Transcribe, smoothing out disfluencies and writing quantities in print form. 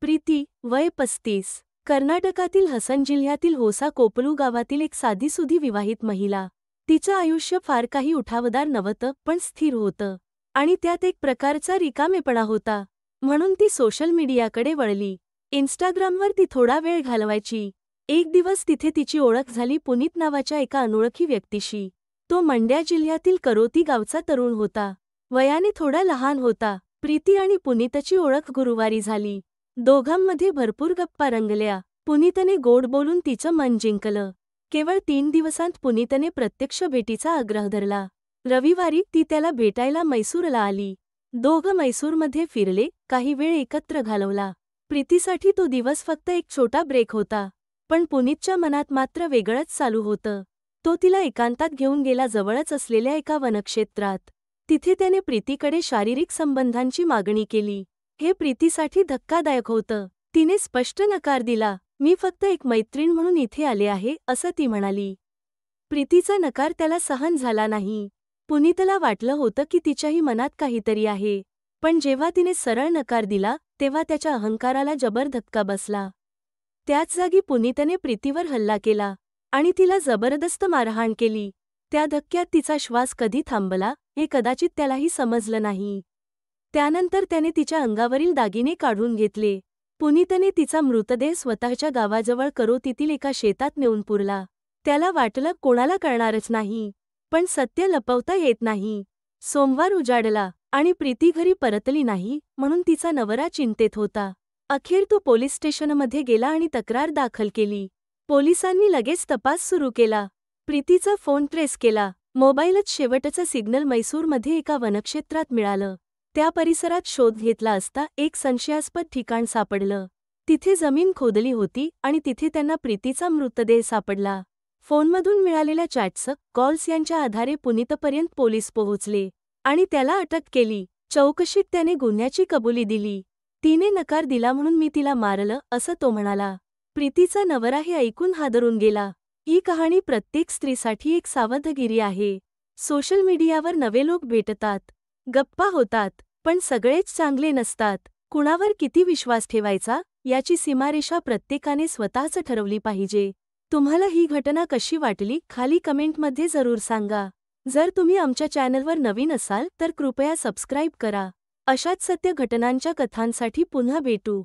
प्रीती, वय 35, कर्नाटकातील हसन जिल्ह्यातील होसा कोपलू गावातील एक साधीसुधी विवाहित महिला. तिचं आयुष्य फार काही उठावदार नव्हतं, पण स्थिर होतं. आणि त्यात एक प्रकारचा रिकामेपणा होता. म्हणून ती सोशल मीडियाकडे वळली. इन्स्टाग्रामवर ती थोडा वेळ घालवायची. एक दिवस तिथे तिची ओळख झाली पुनीत नावाच्या एका अनोळखी व्यक्तीशी. तो मंड्या जिल्ह्यातील करोती गावचा तरुण होता. वयाने थोडा लहान होता. प्रीती आणि पुनीतची ओळख गुरुवारी झाली. दोघांमध्ये भरपूर गप्पा रंगल्या. पुनीतने गोड बोलून तिचं मन जिंकलं. केवळ 3 दिवसांत पुनीतने प्रत्यक्ष भेटीचा आग्रह धरला. रविवारी ती त्याला भेटायला मैसूरला आली. दोघं मैसूरमध्ये फिरले, काही वेळ एकत्र घालवला. प्रीतीसाठी तो दिवस फक्त एक छोटा ब्रेक होता. पण पुनीतच्या मनात मात्र वेगळंच चालू होतं. तो तिला एकांतात घेऊन गेला, जवळच असलेल्या एका वनक्षेत्रात. तिथे त्याने प्रीतीकडे शारीरिक संबंधांची मागणी केली. हे प्रीतीसाठी धक्कादायक होतं. तिने स्पष्ट नकार दिला. मी फक्त एक मैत्रीण म्हणून इथे आले आहे, असं ती म्हणाली. प्रीतीचा नकार त्याला सहन झाला नाही. पुनीतला वाटलं होतं की तिच्याही मनात काहीतरी आहे. पण जेव्हा तिने सरळ नकार दिला, तेव्हा त्याच्या अहंकाराला जबर धक्का बसला. त्याच जागी पुनीतने प्रीतीवर हल्ला केला आणि तिला जबरदस्त मारहाण केली. त्या धक्क्यात तिचा श्वास कधी थांबला, हे कदाचित त्यालाही समजलं नाही. त्यानंतर त्याने तिच्या अंगावरील दागिने काढून घेतले. पुनीतने तिचा मृतदेह स्वतःच्या गावाजवळ करोतीतील एका शेतात नेऊन पुरला. त्याला वाटलं कोणाला कळणारच नाही. पण सत्य लपवता येत नाही. सोमवार उजाडला आणि प्रीती घरी परतली नाही, म्हणून तिचा नवरा चिंतेत होता. अखेर तो पोलीस स्टेशनमध्ये गेला आणि तक्रार दाखल केली. पोलिसांनी लगेच तपास सुरू केला. प्रीतीचा फोन ट्रेस केला. मोबाईलच शेवटचं सिग्नल मैसूरमध्ये एका वनक्षेत्रात मिळालं. त्या परिसरात शोध घेतला असता एक संशयास्पद ठिकाण सापडलं. तिथे जमीन खोदली होती आणि तिथे त्यांना प्रीतीचा मृतदेह सापडला. फोनमधून मिळालेल्या चॅट्स, कॉल्स यांच्या आधारे पुनीतपर्यंत पोलीस पोहोचले आणि त्याला अटक केली. चौकशीत त्याने गुन्ह्याची कबुली दिली. तिने नकार दिला म्हणून मी तिला मारलं, असं तो म्हणाला. प्रीतीचा नवरा हे ऐकून हादरून गेला. ही कहाणी प्रत्येक स्त्रीसाठी एक सावधगिरी आहे. सोशल मीडियावर नवे लोक भेटतात, गप्पा होतात, पण सगळेच चांगले नसतात. कुणावर किती विश्वास ठेवायचा, याची सीमारेषा प्रत्येकाने स्वतःच ठरवली पाहिजे. तुम्हाला ही घटना कशी वाटली, खाली कमेंटमध्ये जरूर सांगा. जर तुम्ही आमच्या चॅनलवर नवीन असाल तर कृपया सबस्क्राईब करा. अशाच सत्य घटनांच्या कथांसाठी पुन्हा भेटू.